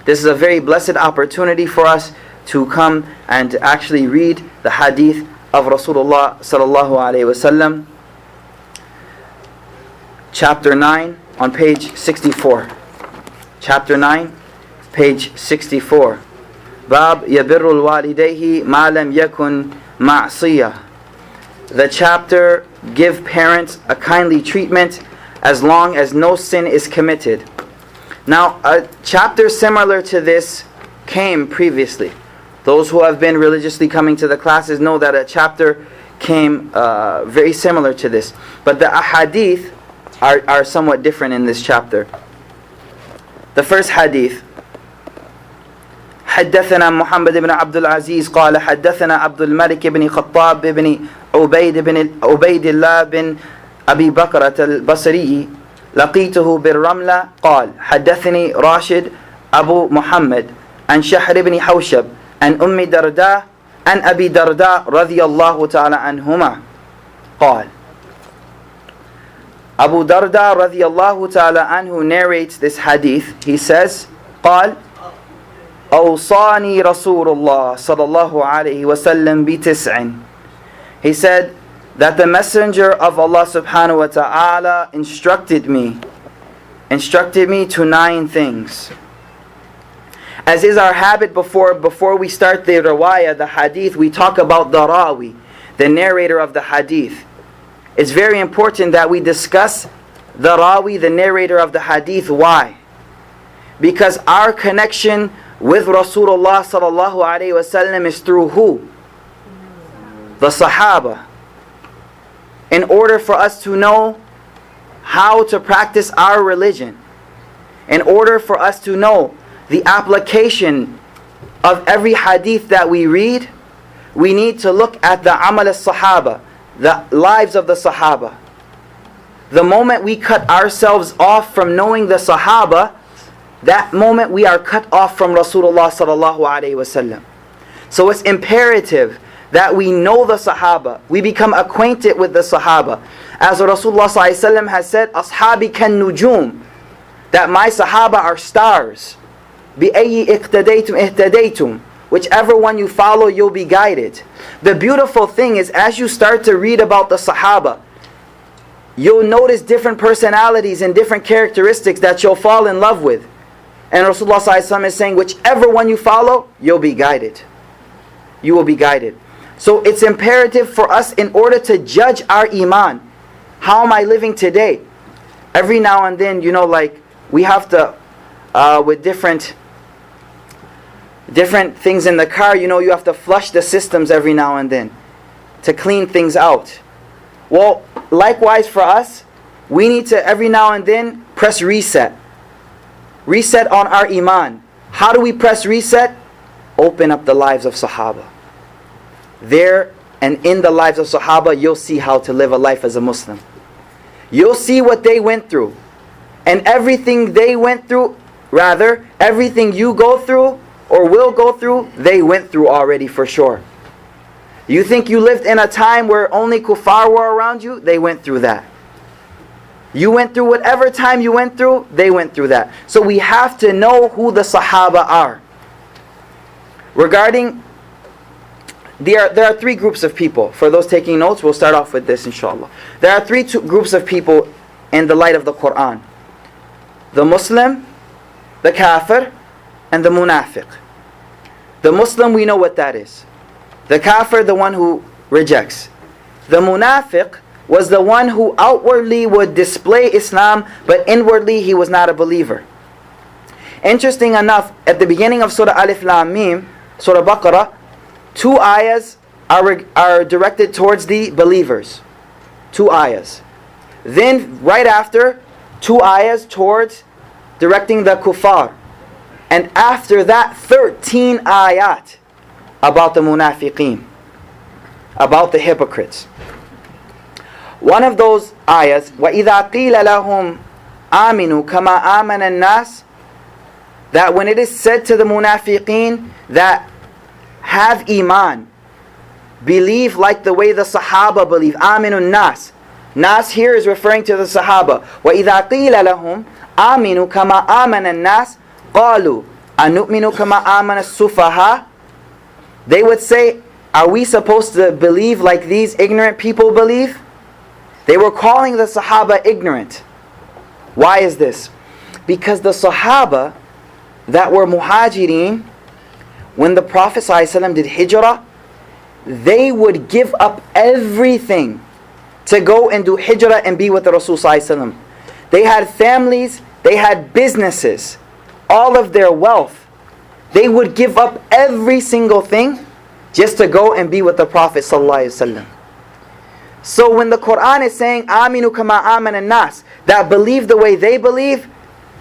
This is a very blessed opportunity for us to come and actually read the hadith of Rasulullah sallallahu alaihi wasallam. Chapter 9 on page 64. Chapter 9, page 64. Bab yabirrul walidayhi ma lam yakun ma'siyah. The chapter, give parents a kindly treatment as long as no sin is committed. Now, a chapter similar to this came previously. Those who have been religiously coming to the classes know that a chapter came very similar to this. But the ahadith are somewhat different in this chapter. The first hadith. حدثنا محمد بن عبد العزيز قال حدثنا عبد الملك بن خطاب بن عبيد الله بن أبي بكرة البصري لقيته بالرملة قال حدثني راشد أبو محمد عن شحر بن حوشب عن أم درداء عن أبي درداء رضي الله تعالى عنهما قال. Abu Darda رضي الله تعالى عنه narrates this hadith. He says قال أوصاني رسول الله صلى الله عليه وسلم بتسع. He said that the messenger of Allah subhanahu wa ta'ala instructed me to 9 things. As is our habit, before we start the riwayah, the hadith, we talk about the rawi, the narrator of the hadith. It's very important that we discuss the rawi, the narrator of the hadith. Why? Because our connection with Rasulullah sallallahu alaihi wasallam is through who? The Sahaba. In order for us to know how to practice our religion, in order for us to know the application of every hadith that we read, we need to look at the amal as-sahaba, the lives of the Sahaba. The moment we cut ourselves off from knowing the Sahaba, that moment we are cut off from Rasulullah sallallahu alaihi wasallam. So it's imperative that we know the Sahaba, we become acquainted with the Sahaba. As Rasulullah sallallahu alaihi wasallam has said, Ashabi kan nujum, that my Sahaba are stars. بِأَيِّ اِقْتَدَيْتُمْ اِهْتَدَيْتُمْ, whichever one you follow, you'll be guided. The beautiful thing is, as you start to read about the Sahaba, you'll notice different personalities and different characteristics that you'll fall in love with. And Rasulullah sallallahu alaihi wasallam is saying, whichever one you follow, you'll be guided. You will be guided. So it's imperative for us, in order to judge our iman, how am I living today? Every now and then, like we have to, with different things in the car, you have to flush the systems every now and then to clean things out. Well, likewise for us, we need to every now and then press reset. Reset on our iman. How do we press reset? Open up the lives of Sahaba. There and in the lives of Sahaba, you'll see how to live a life as a Muslim. You'll see what they went through. And everything they went through, rather, everything you go through or will go through, they went through already for sure. You think you lived in a time where only kuffar were around you? They went through that. You went through whatever time you went through, they went through that. So we have to know who the Sahaba are. Regarding, there are 3 groups of people. For those taking notes, we'll start off with this inshallah. There are 3 groups of people in the light of the Quran. The Muslim, the Kafir, and the Munafiq. The Muslim, we know what that is. The Kafir, the one who rejects. The Munafiq was the one who outwardly would display Islam, but inwardly he was not a believer. Interesting enough, at the beginning of Surah Alif Lam Mim, Surah Baqarah, 2 ayahs are directed towards the believers. 2 ayahs. Then right after, 2 ayahs towards directing the kuffar. And after that, 13 ayat about the munafiqeen, about the hypocrites. One of those ayahs, وَإِذَا قِيلَ لَهُمْ آمِنُوا كَمَا آمَنَ النَّاسِ, that when it is said to the munafiqeen that have iman, believe like the way the Sahaba believe, آمِنُوا النَّاسِ. Nas here is referring to the Sahaba. وَإِذَا قِيلَ لَهُمْ آمِنُوا كَمَا آمَنَ النَّاسِ قَالُوا أَنُؤْمِنُ كَمَا آمَنَ السُّفَهَاءُ. They would say, are we supposed to believe like these ignorant people believe? They were calling the Sahaba ignorant. Why is this? Because the Sahaba that were Muhajirin, when the Prophet ﷺ did Hijrah, they would give up everything to go and do Hijrah and be with the Rasul ﷺ. They had families, they had businesses, all of their wealth. They would give up every single thing just to go and be with the Prophet ﷺ. So when the Quran is saying, Aminu kama aman an-nas, that believe the way they believe,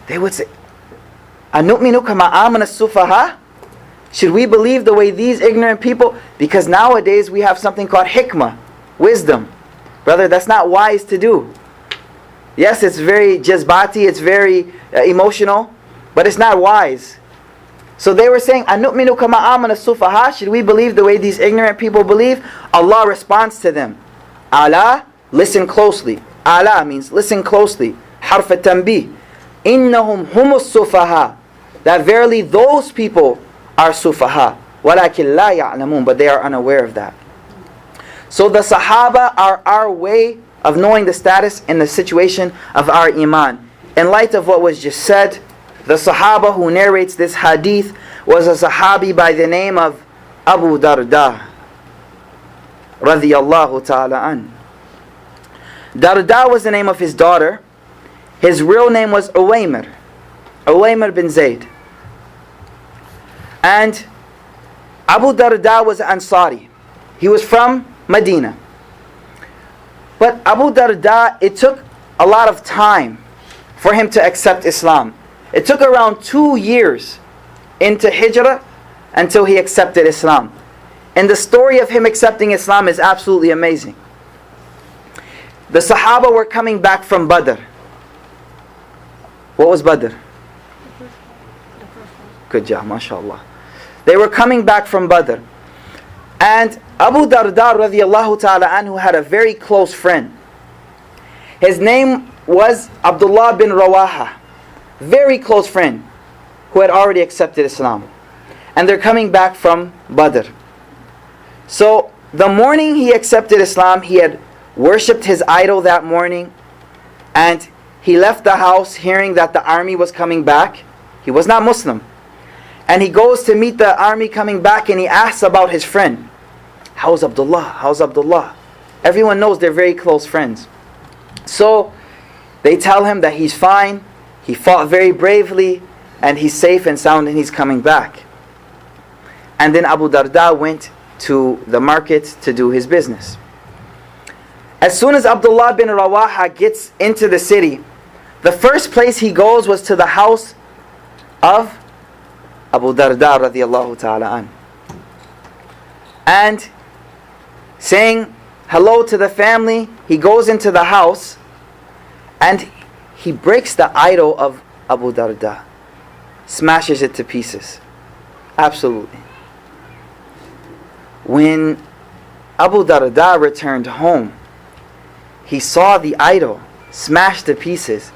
they would say, Anu'minu kama aman as-sufaha? Should we believe the way these ignorant people? Because nowadays we have something called hikmah, wisdom. Brother, that's not wise to do. Yes, it's very jazbati, it's very emotional, but it's not wise. So they were saying, Anu'minu kama aman as-sufaha? Should we believe the way these ignorant people believe? Allah responds to them, Ala, listen closely. Ala means listen closely. Harf at-tanbih. Innahum humus sufaha. That verily those people are sufaha. Walakin la ya'lamun. But they are unaware of that. So the Sahaba are our way of knowing the status and the situation of our iman. In light of what was just said, the Sahaba who narrates this hadith was a Sahabi by the name of Abu Darda radiyallahu ta'ala an. Darda was the name of his daughter. His real name was Uwaymir bin Zayd. And Abu Darda was Ansari. He was from Medina. But Abu Darda, it took a lot of time for him to accept Islam. It took around 2 years into Hijrah until he accepted Islam. And the story of him accepting Islam is absolutely amazing. The Sahaba were coming back from Badr. What was Badr? Good job, mashallah. They were coming back from Badr. And Abu Darda radiyallahu ta'ala anhu had a very close friend. His name was Abdullah bin Rawaha. Very close friend who had already accepted Islam. And they're coming back from Badr. So the morning he accepted Islam, he had worshipped his idol that morning, and he left the house hearing that the army was coming back. He was not Muslim. And he goes to meet the army coming back, and he asks about his friend. How's Abdullah? How's Abdullah? Everyone knows they're very close friends. So they tell him that he's fine, he fought very bravely, and he's safe and sound, and he's coming back. And then Abu Darda went to the market to do his business. As soon as Abdullah bin Rawaha gets into the city, the first place he goes was to the house of Abu Darda radiyallahu ta'ala an. And saying hello to the family, he goes into the house and he breaks the idol of Abu Darda, smashes it to pieces. Absolutely. When Abu Darda returned home, he saw the idol smashed to pieces,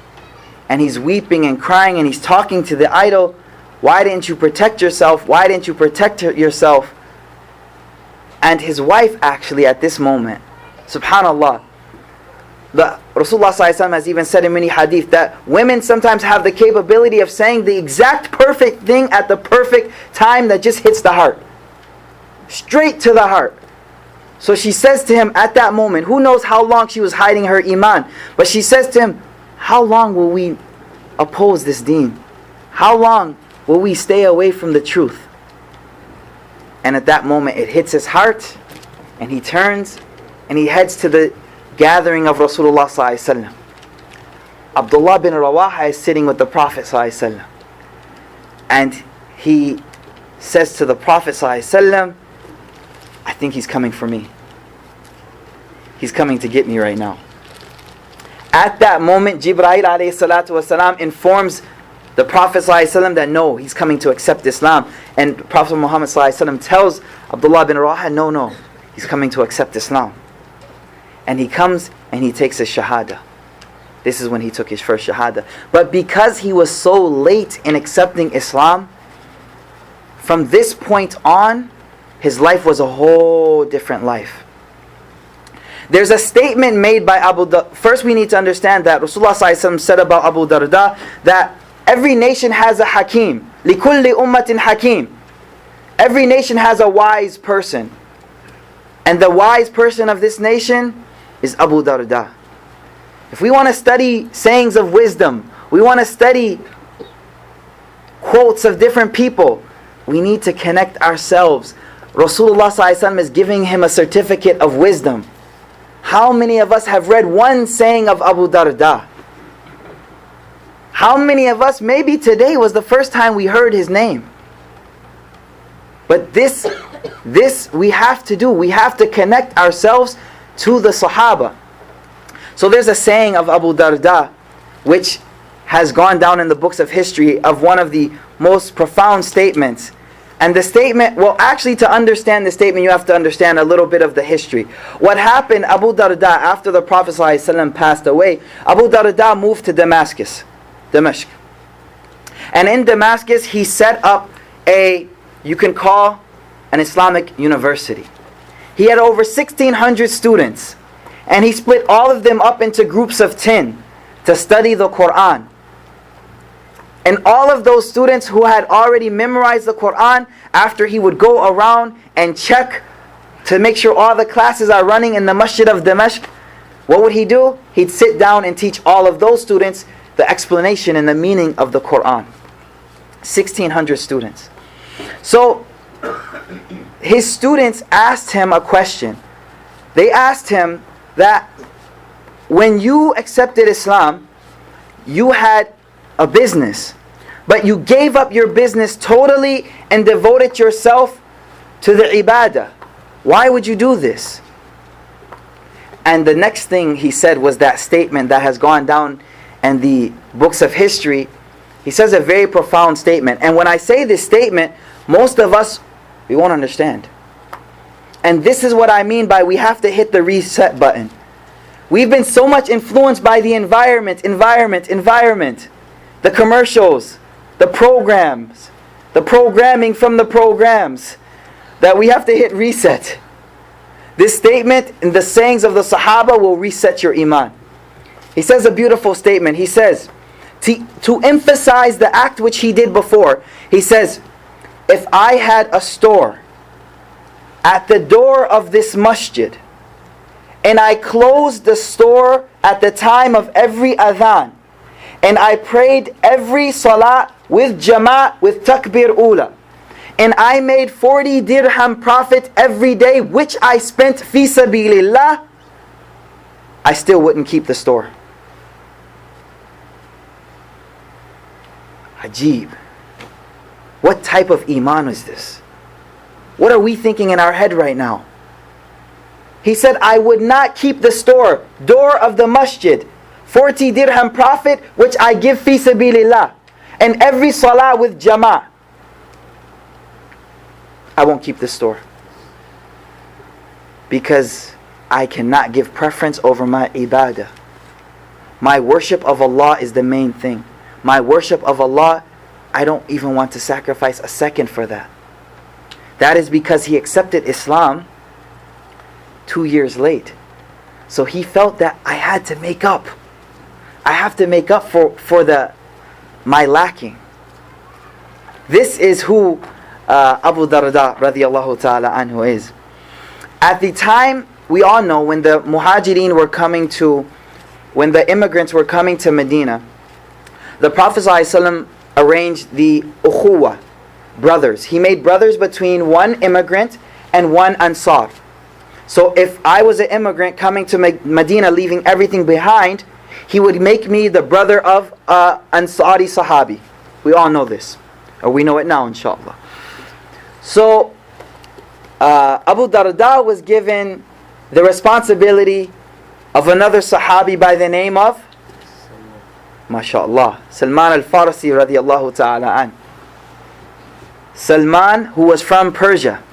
and he's weeping and crying, and he's talking to the idol, why didn't you protect yourself? Why didn't you protect yourself? And his wife actually at this moment, subhanallah, the Rasulullah ﷺ has even said in many hadith that women sometimes have the capability of saying the exact perfect thing at the perfect time that just hits the heart. Straight to the heart. So she says to him at that moment, who knows how long she was hiding her iman, but she says to him, how long will we oppose this deen? How long will we stay away from the truth? And at that moment it hits his heart, and he turns and he heads to the gathering of Rasulullah ﷺ. Abdullah bin Rawaha is sitting with the Prophet ﷺ, and he says to the Prophet ﷺ, I think he's coming for me. He's coming to get me right now. At that moment, Jibreel alayhi salatu wasalam informs the Prophet ﷺ that no, he's coming to accept Islam. And Prophet Muhammad ﷺ tells Abdullah bin Rawaha, no, he's coming to accept Islam. And he comes and he takes his shahada. This is when he took his first shahada. But because he was so late in accepting Islam, from this point on, his life was a whole different life. There's a statement made by Abu Darda. First we need to understand that Rasulullah ﷺ said about Abu Darda that every nation has a hakim. لِكُلِّ أُمَّةٍ hakim. Every nation has a wise person. And the wise person of this nation is Abu Darda. If we want to study sayings of wisdom, we want to study quotes of different people, we need to connect ourselves. Rasulullah ﷺ is giving him a certificate of wisdom. How many of us have read one saying of Abu Darda? How many of us, maybe today was the first time we heard his name? But this we have to do. We have to connect ourselves to the Sahaba. So there's a saying of Abu Darda which has gone down in the books of history of one of the most profound statements. And the statement, well, actually to understand the statement you have to understand a little bit of the history. What happened, Abu Darda, after the Prophet ﷺ passed away, Abu Darda moved to Damascus. And in Damascus he set up you can call an Islamic university. He had over 1,600 students. And he split all of them up into groups of 10 to study the Quran. And all of those students who had already memorized the Quran, after he would go around and check to make sure all the classes are running in the Masjid of Damascus, what would he do? He'd sit down and teach all of those students the explanation and the meaning of the Quran. 1,600 students. So his students asked him a question. They asked him that when you accepted Islam, you had a business, but you gave up your business totally and devoted yourself to the ibadah. Why would you do this? And the next thing he said was that statement that has gone down in the books of history. He says a very profound statement. And when I say this statement, most of us, we won't understand. And this is what I mean by we have to hit the reset button. We've been so much influenced by the environment. The commercials, the programs, the programming from the programs, that we have to hit reset. This statement and the sayings of the Sahaba will reset your iman. He says a beautiful statement. He says, to emphasize the act which he did before, he says, if I had a store at the door of this masjid, and I closed the store at the time of every adhan, and I prayed every salah with jama'at, with takbir ula, and I made 40 dirham profit every day, which I spent fi sabilillah, I still wouldn't keep the store. Ajib. What type of iman is this? What are we thinking in our head right now? He said, I would not keep the door of the masjid, 40 dirham profit, which I give fi sabilillah, and every salah with jama'ah. I won't keep the store. Because I cannot give preference over my ibadah. My worship of Allah is the main thing. My worship of Allah, I don't even want to sacrifice a second for that. That is because he accepted Islam 2 years late. So he felt that I had to make up. I have to make up for my lacking. This is who Abu Darda radiallahu ta'ala anhu is. At the time, we all know when the muhajirin were coming to, when the immigrants were coming to Medina, the Prophet ﷺ arranged the ukhuwa, brothers. He made brothers between one immigrant and one ansar. So if I was an immigrant coming to Medina, leaving everything behind, he would make me the brother of Ansari Sahabi. We all know this. Or we know it now, inshallah. So Abu Darda was given the responsibility of another Sahabi by the name of, MashaAllah, Salman al-Farsi radiallahu ta'ala an. Salman, who was from Persia.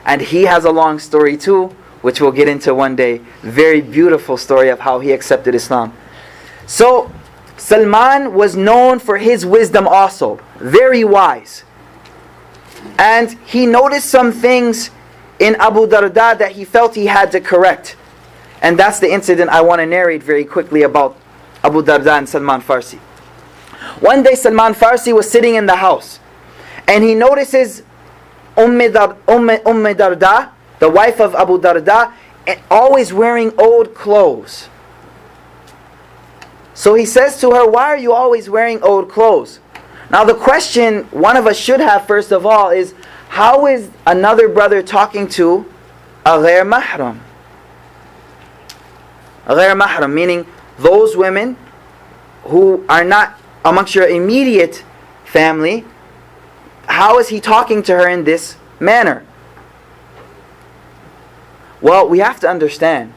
And he has a long story too, which we'll get into one day. Very beautiful story of how he accepted Islam. So, Salman was known for his wisdom also. Very wise. And he noticed some things in Abu Darda that he felt he had to correct. And that's the incident I want to narrate very quickly about Abu Darda and Salman Farsi. One day Salman Farsi was sitting in the house, and he notices Darda, the wife of Abu Darda, always wearing old clothes. So he says to her, why are you always wearing old clothes? Now the question one of us should have first of all is, how is another brother talking to a ghair mahram? A ghair mahram, meaning those women who are not amongst your immediate family. How is he talking to her in this manner? Well, we have to understand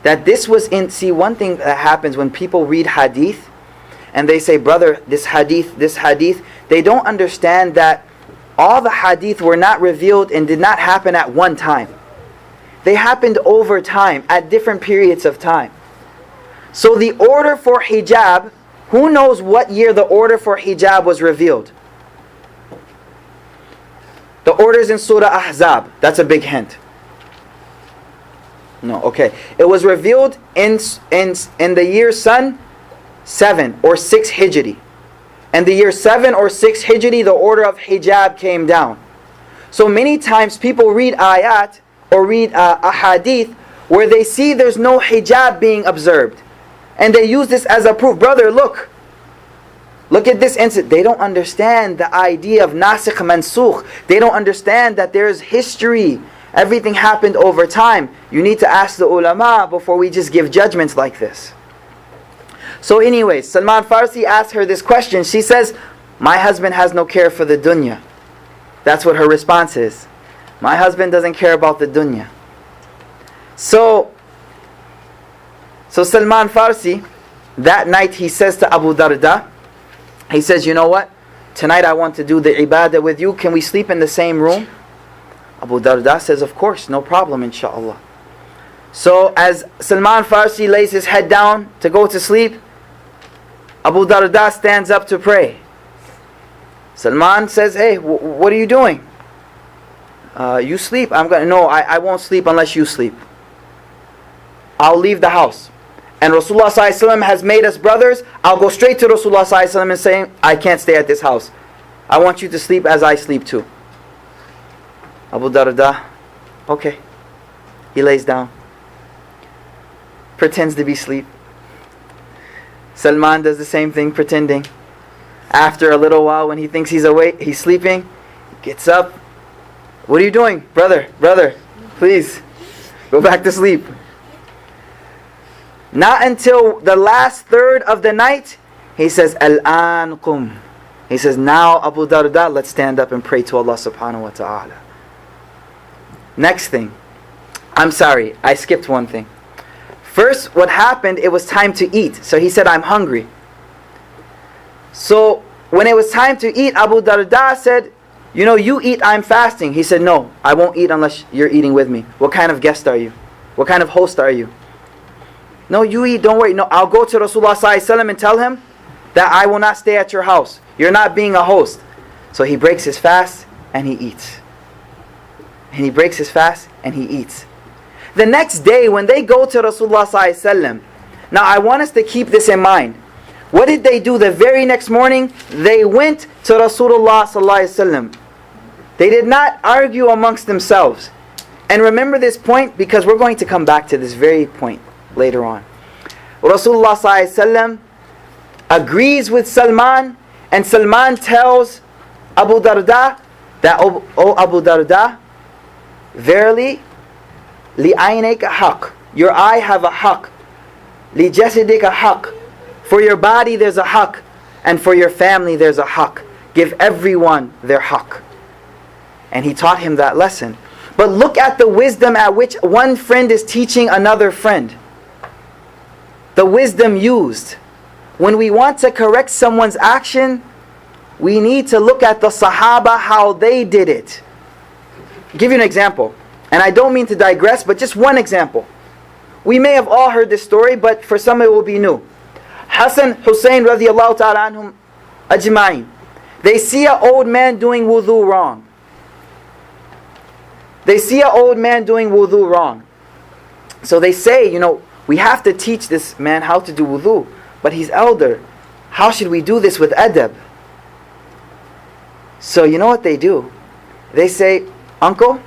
that this was in, see, one thing that happens when people read hadith and they say, brother, this hadith, they don't understand that all the hadith were not revealed and did not happen at one time. They happened over time, at different periods of time. So the order for hijab, who knows what year the order for hijab was revealed? The orders in Surah Ahzab, that's a big hint. No, okay. It was revealed in the year Sun 7 or 6 Hijri. And the year 7 or 6 Hijri, the order of hijab came down. So many times people read ayat or read a hadith where they see there's no hijab being observed. And they use this as a proof. Brother, look at this incident. They don't understand the idea of nasikh mansukh. They don't understand that there's history. Everything happened over time. You need to ask the ulama before we just give judgments like this. So anyways, Salman Farsi asked her this question. She says, my husband has no care for the dunya. That's what her response is. My husband doesn't care about the dunya. So Salman Farsi, that night he says to Abu Darda, he says, you know what? Tonight I want to do the ibadah with you. Can we sleep in the same room? Abu Darda says, of course, no problem, inshallah. So as Salman Farsi lays his head down to go to sleep, Abu Darda stands up to pray. Salman says, hey, what are you doing? You sleep. I won't sleep unless you sleep. I'll leave the house. And Rasulullah ﷺ has made us brothers. I'll go straight to Rasulullah ﷺ and say, I can't stay at this house. I want you to sleep as I sleep too. Abu Darda, okay. He lays down, pretends to be asleep. Salman does the same thing, pretending. After a little while, when he thinks he's awake, he's sleeping, gets up. What are you doing? Brother, please, go back to sleep. Not until the last third of the night, he says, Al-an qum. He says, now Abu Darda, let's stand up and pray to Allah subhanahu wa ta'ala. Next thing. I'm sorry, I skipped one thing. First, what happened, it was time to eat. So he said, I'm hungry. So when it was time to eat, Abu Darda said, you eat, I'm fasting. He said, no, I won't eat unless you're eating with me. What kind of guest are you? What kind of host are you? No, you eat, don't worry. No, I'll go to Rasulullah ﷺ and tell him that I will not stay at your house. You're not being a host. So he breaks his fast and he eats. And he breaks his fast and he eats. The next day when they go to Rasulullah ﷺ, now I want us to keep this in mind. What did they do the very next morning? They went to Rasulullah ﷺ. They did not argue amongst themselves. And remember this point because we're going to come back to this very point later on. Rasulullah ﷺ agrees with Salman, and Salman tells Abu Darda that, O Abu Darda, verily, li'aynayka haqq, your eye have a haqq, li jasadika haqq, for your body there's a haqq, and for your family there's a haqq. Give everyone their haqq. And he taught him that lesson. But look at the wisdom at which one friend is teaching another friend. The wisdom used. When we want to correct someone's action, we need to look at the Sahaba, how they did it. I'll give you an example. And I don't mean to digress, but just one example. We may have all heard this story, but for some it will be new. Hassan, Hussein radiallahu ta'ala anhum ajma'in. They see an old man doing wudu wrong. They see an old man doing wudu wrong. So they say, we have to teach this man how to do wudu, but he's elder. How should we do this with adab? So you know what they do? They say, uncle,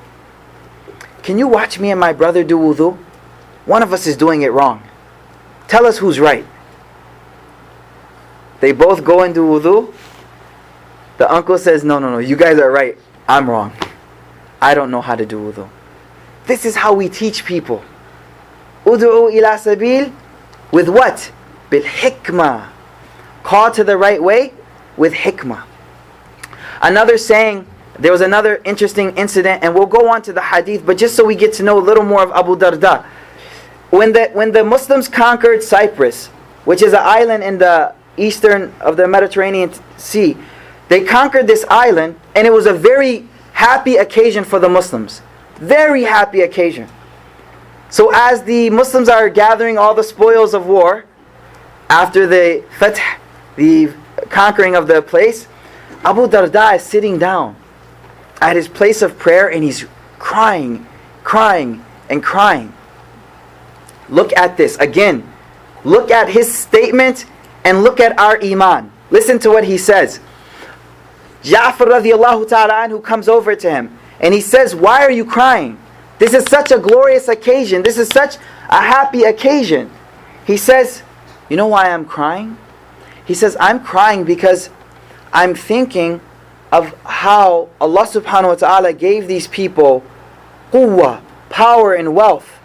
can you watch me and my brother do wudu? One of us is doing it wrong. Tell us who's right. They both go and do wudu. The uncle says, no, you guys are right. I'm wrong. I don't know how to do wudu. This is how we teach people. Udu'u ila sabil, with what? Bil hikmah. Call to the right way with hikmah. Another saying, there was another interesting incident, and we'll go on to the hadith, but just so we get to know a little more of Abu Darda. When the Muslims conquered Cyprus, which is an island in the eastern of the Mediterranean Sea, they conquered this island, and it was a very happy occasion for the Muslims. Very happy occasion. So as the Muslims are gathering all the spoils of war, after the fath, the conquering of the place, Abu Darda is sitting down at his place of prayer, and he's crying. Look at this. Again, look at his statement and look at our iman. Listen to what he says. Ja'far radiallahu ta'ala anhu comes over to him and he says, why are you crying? This is such a glorious occasion. This is such a happy occasion. He says, you know why I'm crying? He says, I'm crying because I'm thinking of how Allah subhanahu wa ta'ala gave these people quwwah, power and wealth.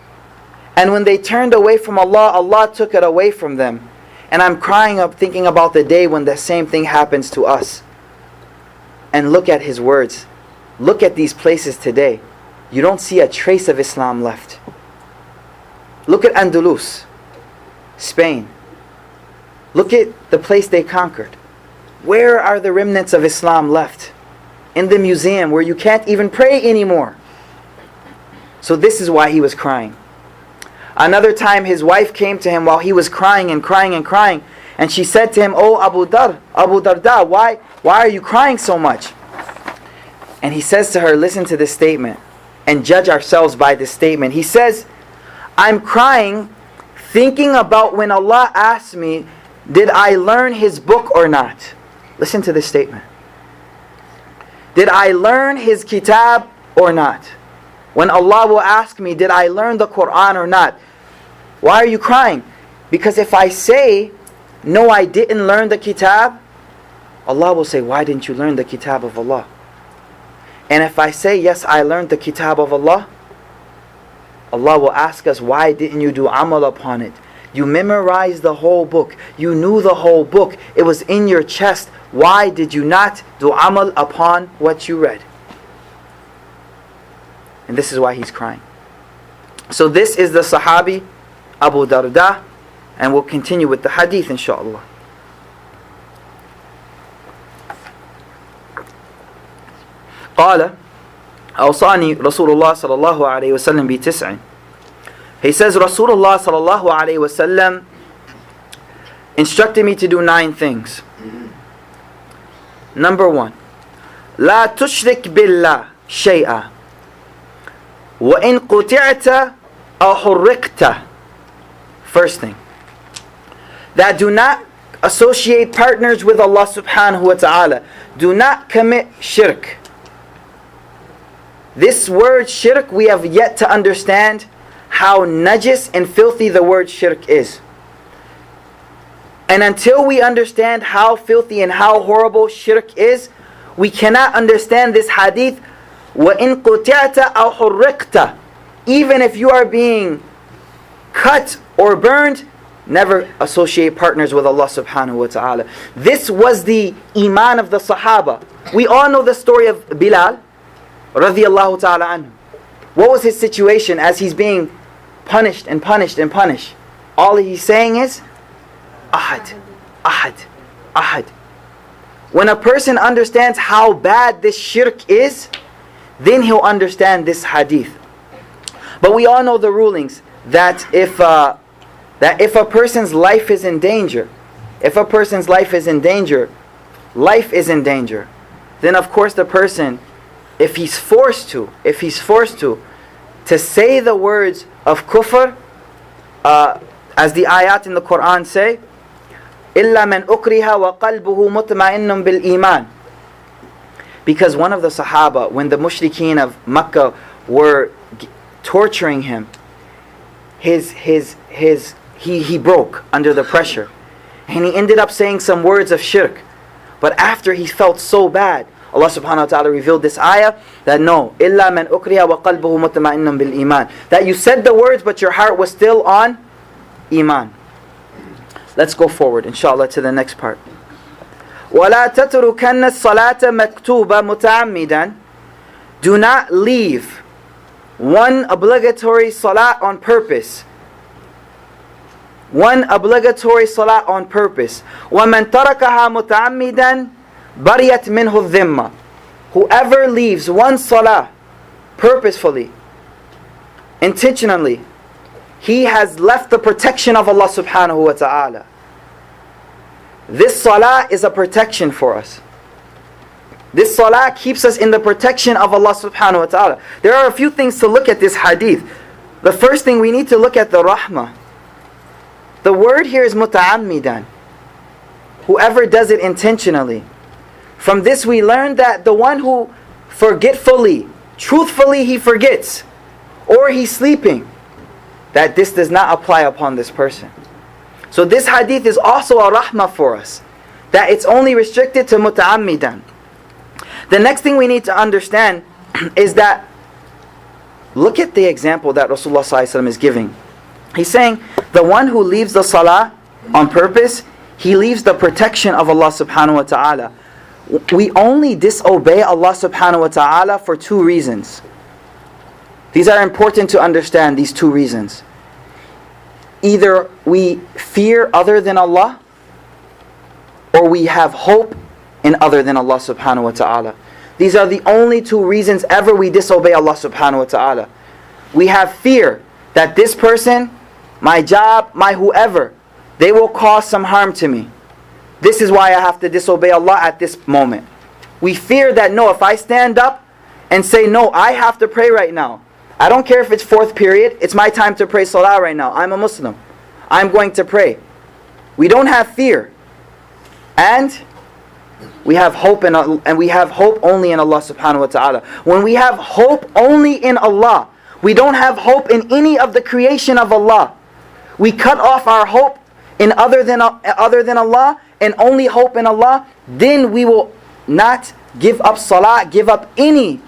And when they turned away from Allah, Allah took it away from them. And I'm crying up thinking about the day when the same thing happens to us. And look at his words. Look at these places today. You don't see a trace of Islam left. Look at Andalus, Spain. Look at the place they conquered. Where are the remnants of Islam left? In the museum where you can't even pray anymore. So this is why he was crying. Another time his wife came to him while he was crying. And she said to him, oh Abu Darda, why are you crying so much? And he says to her, listen to this statement and judge ourselves by this statement. He says, I'm crying thinking about when Allah asked me, did I learn His book or not? Listen to this statement. Did I learn His kitab or not? When Allah will ask me, did I learn the Quran or not? Why are you crying? Because if I say, no, I didn't learn the kitab, Allah will say, why didn't you learn the kitab of Allah? And if I say, yes, I learned the kitab of Allah, Allah will ask us, why didn't you do amal upon it? You memorized the whole book. You knew the whole book. It was in your chest. Why did you not do amal upon what you read? And this is why he's crying. So this is the Sahabi Abu Darda, and we'll continue with the hadith inshaAllah. قال أوصاني رسول الله صلى الله عليه وسلم بتسع. He says Rasulullah صلى الله عليه وسلم instructed me to do 9 things. Number 1, لا تشرك بالله شيئا وإن قطعت أو حرقت. First thing, that do not associate partners with Allah subhanahu wa ta'ala. Do not commit shirk. This word shirk, we have yet to understand how najis and filthy the word shirk is. And until we understand how filthy and how horrible shirk is, we cannot understand this hadith. وَإِن قُتِعْتَ أَوْ حُرِّقْتَ. Even if you are being cut or burned, never associate partners with Allah subhanahu wa ta'ala. This was the iman of the Sahaba. We all know the story of Bilal radiyallahu ta'ala anhu. What was his situation as he's being punished and punished and punished? All he's saying is Ahad, Ahad, Ahad. When a person understands how bad this shirk is, then he'll understand this hadith. But we all know the rulings that if a person's life is in danger, life is in danger, then of course the person if he's forced to say the words of kufr, as the ayat in the Quran say, إِلَّا مَنْ أُكْرِهَ وَقَلْبُهُ مُطْمَئِنٌ بِالْإِيمَانِ. Because one of the Sahaba, when the mushrikeen of Makkah were torturing him, he broke under the pressure, and he ended up saying some words of shirk. But after he felt so bad, Allah subhanahu wa ta'ala revealed this ayah that no, إِلَّا مَنْ أُكْرِهَ وَقَلْبُهُ مُطْمَئِنٌ بِالْإِيمَانِ, that you said the words but your heart was still on Iman. Let's go forward inshallah to the next part. وَلَا تَتْرُكَنَّ الصَّلَاةَ مَكْتُوبَ مُتَعَمِّدًا. Do not leave one obligatory salat on purpose. One obligatory salat on purpose. وَمَنْ تَرَكَهَا مُتَعَمِّدًا بَرِيَتْ مِنْهُ الذِّمَّةِ. Whoever leaves one salah purposefully, intentionally, he has left the protection of Allah subhanahu wa ta'ala. This salah is a protection for us. This salah keeps us in the protection of Allah subhanahu wa ta'ala. There are a few things to look at this hadith. The first thing, we need to look at the rahmah. The word here is muta'ammidan. Whoever does it intentionally. From this we learn that the one who forgetfully, truthfully he forgets, or he's sleeping, that this does not apply upon this person. So this hadith is also a rahmah for us, that it's only restricted to muta'ammidan. The next thing we need to understand is that, look at the example that Rasulullah ﷺ is giving. He's saying, the one who leaves the salah on purpose, he leaves the protection of Allah subhanahu wa ta'ala. We only disobey Allah subhanahu wa ta'ala for two reasons. These are important to understand, these two reasons. Either we fear other than Allah, or we have hope in other than Allah subhanahu wa ta'ala. These are the only two reasons ever we disobey Allah subhanahu wa ta'ala. We have fear that this person, my job, my whoever, they will cause some harm to me. This is why I have to disobey Allah at this moment. We fear that no, if I stand up and say no, I have to pray right now. I don't care if it's fourth period, it's my time to pray salah right now. I'm a Muslim. I'm going to pray. We don't have fear. And we have hope and we have hope only in Allah subhanahu wa ta'ala. When we have hope only in Allah, we don't have hope in any of the creation of Allah. We cut off our hope in other than Allah and only hope in Allah, then we will not give up salah, give up any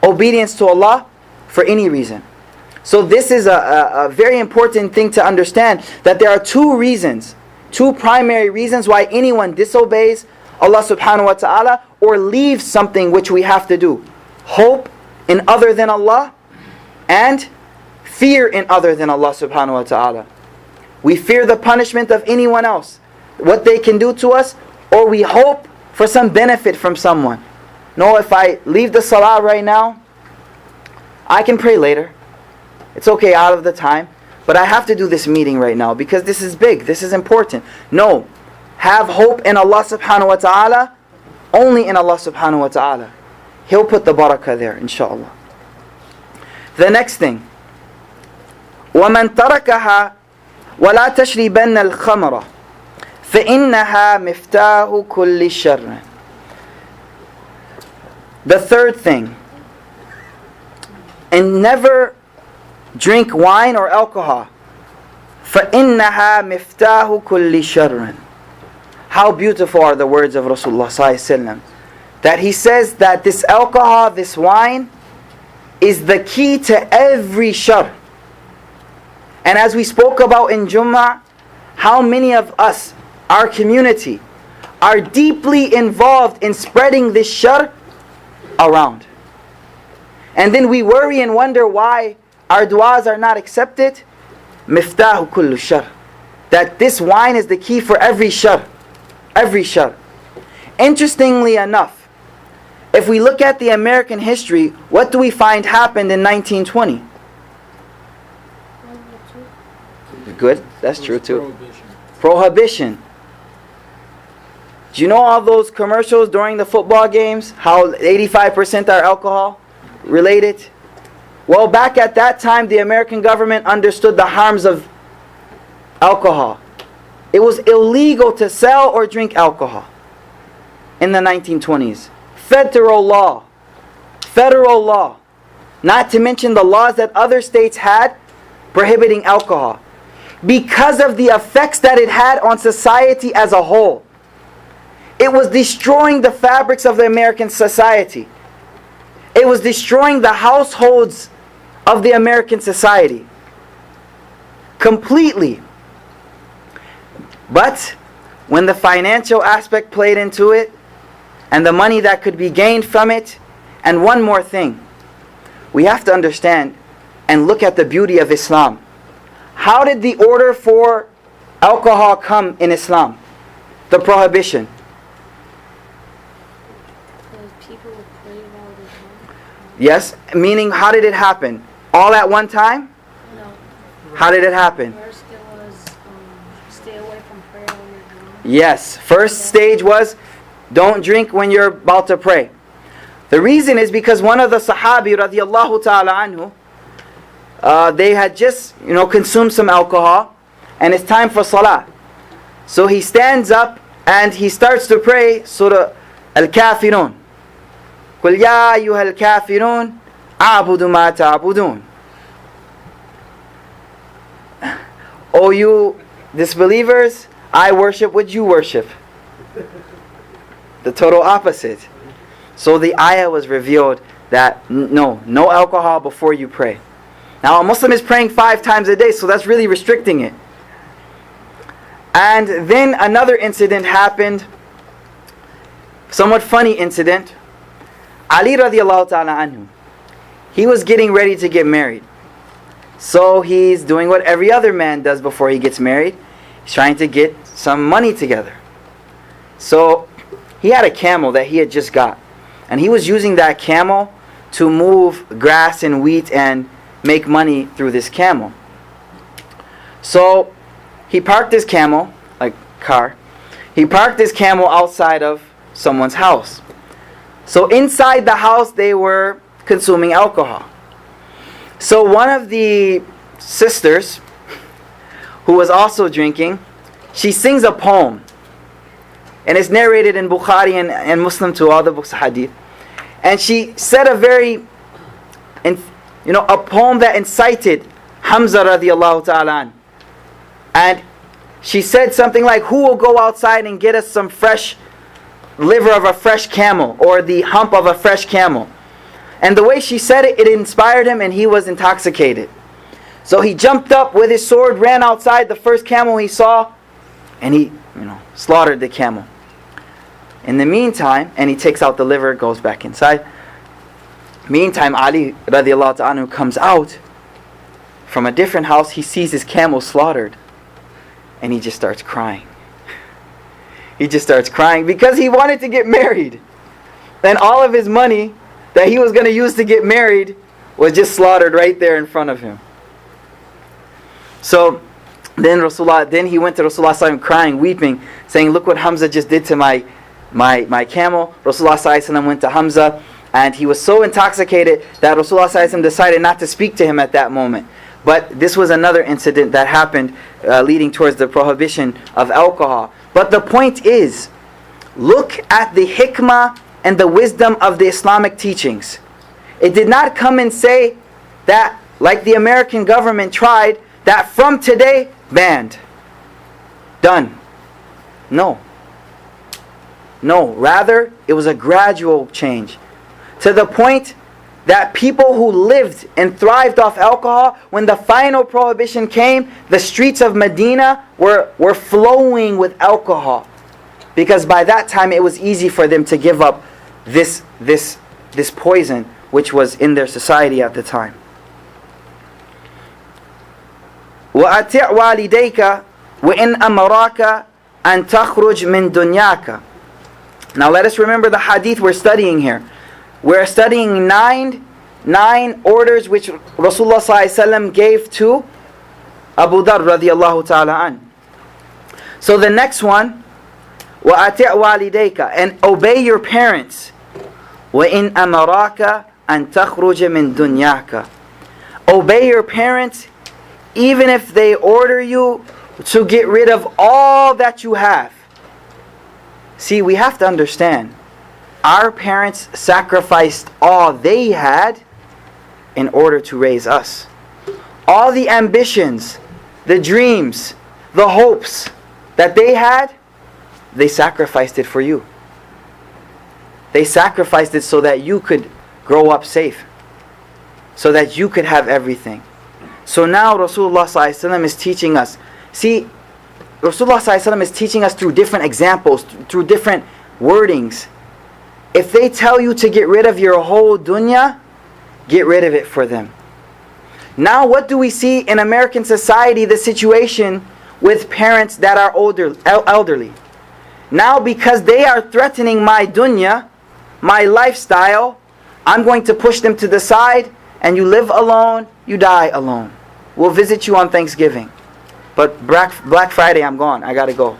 obedience to Allah for any reason. So this is a very important thing to understand, that there are two reasons, two primary reasons why anyone disobeys Allah subhanahu wa ta'ala or leaves something which we have to do. Hope in other than Allah and fear in other than Allah subhanahu wa ta'ala. We fear the punishment of anyone else, what they can do to us, or we hope for some benefit from someone. No, if I leave the salah right now, I can pray later. It's okay, out of the time. But I have to do this meeting right now because this is big, this is important. No, have hope in Allah subhanahu wa ta'ala, only in Allah subhanahu wa ta'ala. He'll put the barakah there, inshallah. The next thing, وَمَنْ تَرَكَهَا وَلَا تَشْرِبَنَّ الْخَمْرَ فَإِنَّهَا مِفْتَاحُ كُلِّ شَرٍّ. The third thing, and never drink wine or alcohol. فَإِنَّهَا مِفْتَاحُ كُلِّ شَرٍّ. How beautiful are the words of Rasulullah ﷺ, that he says that this alcohol, this wine, is the key to every shar. And as we spoke about in Jummah, how many of us, our community, are deeply involved in spreading this shar around. And then we worry and wonder why our du'as are not accepted. Miftahu kullu shar. That this wine is the key for every shar. Every shar. Interestingly enough, if we look at the American history, what do we find happened in 1920? Good, that's true too. Prohibition. Do you know all those commercials during the football games? How 85% are alcohol related? Well, back at that time, the American government understood the harms of alcohol. It was illegal to sell or drink alcohol in the 1920s. Federal law. Federal law. Not to mention the laws that other states had prohibiting alcohol. Because of the effects that it had on society as a whole. It was destroying the fabrics of the American society. It was destroying the households of the American society. Completely. But when the financial aspect played into it, and the money that could be gained from it, and one more thing, we have to understand and look at the beauty of Islam. How did the order for alcohol come in Islam? The prohibition. People would crave all the time. Yes, meaning how did it happen? All at one time? No. How did it happen? First it was stay away from prayer when you're drunk. Yes, first stage was don't drink when you're about to pray. The reason is because one of the Sahabi radiallahu ta'ala anhu, they had just consumed some alcohol, and it's time for salah. So he stands up and he starts to pray Surah Al-Kafirun. قُلْ يَا أَيُّهَا الْكَافِرُونَ أَعْبُدُ مَا تَعْبُدُونَ. O you disbelievers, I worship what you worship. The total opposite. So the ayah was revealed that no alcohol before you pray. Now a Muslim is praying 5 times a day, so that's really restricting it. And then another incident happened, somewhat funny incident. Ali radiallahu ta'ala anhu, he was getting ready to get married. So he's doing what every other man does before he gets married. He's trying to get some money together. So he had a camel that he had just got. And he was using that camel to move grass and wheat and make money through this camel. So he parked his camel, like car. He parked his camel outside of someone's house. So inside the house they were consuming alcohol. So one of the sisters, who was also drinking, she sings a poem. And it's narrated in Bukhari and Muslim to all the books of hadith. And she said a poem that incited Hamza radiallahu ta'ala an. And she said something like, who will go outside and get us some fresh liver of a fresh camel, or the hump of a fresh camel? And the way she said it, it inspired him, and he was intoxicated. So he jumped up with his sword, ran outside the first camel he saw, and he slaughtered the camel. In the meantime, and he takes out the liver, goes back inside. Meantime, Ali radiallahu ta'ala comes out from a different house. He sees his camel slaughtered, and he just starts crying. He just starts crying because he wanted to get married. And all of his money that he was going to use to get married was just slaughtered right there in front of him. So then he went to Rasulullah crying, weeping, saying, look what Hamza just did to my camel. Rasulullah went to Hamza, and he was so intoxicated that Rasulullah decided not to speak to him at that moment. But this was another incident that happened leading towards the prohibition of alcohol. But the point is, look at the hikmah and the wisdom of the Islamic teachings. It did not come and say that, like the American government tried, that from today, banned. Done. No. Rather, it was a gradual change. To the point that people who lived and thrived off alcohol, when the final prohibition came, the streets of Medina were flowing with alcohol. Because by that time it was easy for them to give up this poison which was in their society at the time. وَأَتِعْ وَالِدَيْكَ وَإِنْ أَمَرَاكَ أَنْ تَخْرُجْ مِنْ دُنْيَاكَ. Now let us remember the hadith we're studying here. We're studying nine orders which Rasulullah ﷺ gave to Abu Dharr radiallahu ta'ala an. So the next one وَأَطِعْ وَالِدَيْكَ, and obey your parents. وَإِنْ أَمَرَاكَ أَنْ تَخْرُجَ مِنْ دُنْيَاكَ, obey your parents even if they order you to get rid of all that you have. See, we have to understand, our parents sacrificed all they had in order to raise us. All the ambitions, the dreams, the hopes that they had, they sacrificed it for you. They sacrificed it so that you could grow up safe, so that you could have everything. So now Rasulullah ﷺ is teaching us. See, Rasulullah ﷺ is teaching us through different examples, through different wordings. If they tell you to get rid of your whole dunya, get rid of it for them. Now what do we see in American society, the situation with parents that are elderly? Now because they are threatening my dunya, my lifestyle, I'm going to push them to the side, and you live alone, you die alone. We'll visit you on Thanksgiving, but Black Friday I'm gone, I gotta go.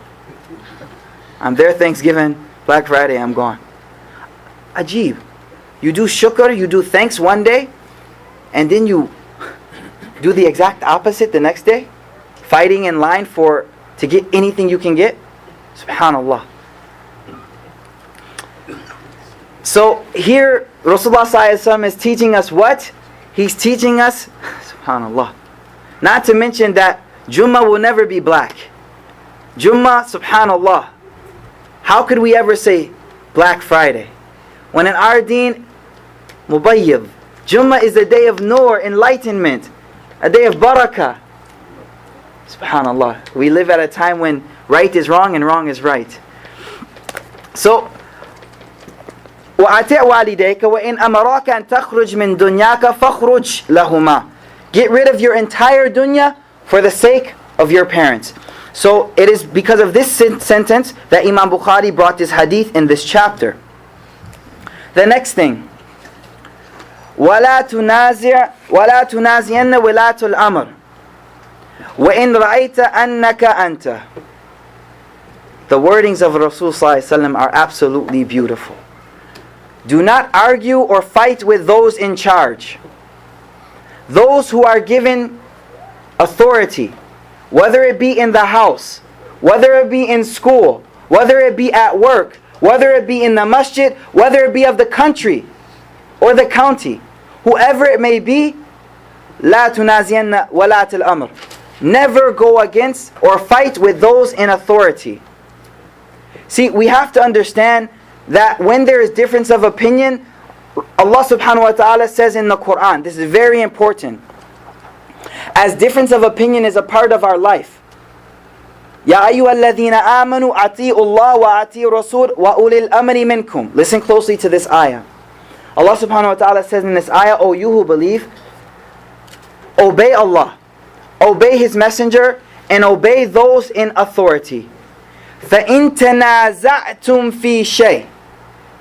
I'm there Thanksgiving, Black Friday I'm gone. Ajib. You do shukr, you do thanks one day, and then you do the exact opposite the next day, fighting in line to get anything you can get. Subhanallah. So here Rasulullah ﷺ is teaching us what? He's teaching us, subhanallah, not to mention that Jummah will never be black. Jummah, subhanallah, how could we ever say Black Friday when in our deen, Mubayyid, Jummah is a day of nur, enlightenment, a day of barakah. Subhanallah, we live at a time when right is wrong and wrong is right. So وَأَطِعْ وَالِدَيْكَ وَإِنْ أَمَرَاكَ أَنْ تَخْرُجْ مِنْ دُنْيَاكَ فَخْرُجْ لَهُمَا, get rid of your entire dunya for the sake of your parents. So it is because of this sentence that Imam Bukhari brought this hadith in this chapter. The next thing, وَلَا تُنَازِيَنَّ وَلَاةُ الْأَمْرِ وَإِنْ رَأَيْتَ أَنَّكَ أَنْتَ. The wordings of Rasul ﷺ are absolutely beautiful. Do not argue or fight with those in charge, those who are given authority, whether it be in the house, whether it be in school, whether it be at work, whether it be in the masjid, whether it be of the country or the county, whoever it may be. لا تنازين ولاة الأمر, never go against or fight with those in authority. See, we have to understand that when there is difference of opinion, Allah subhanahu wa ta'ala says in the Quran, this is very important, as difference of opinion is a part of our life. Ya ayyuhalladhina amanu ati'u Allah wa ati'u Rasul wa ulil amri minkum. Listen closely to this ayah. Allah subhanahu wa ta'ala says in this ayah, O you who believe, obey Allah, obey His Messenger, and obey those in authority. فَإِن تَنَازَعْتُمْ فِي شَيْءٍ,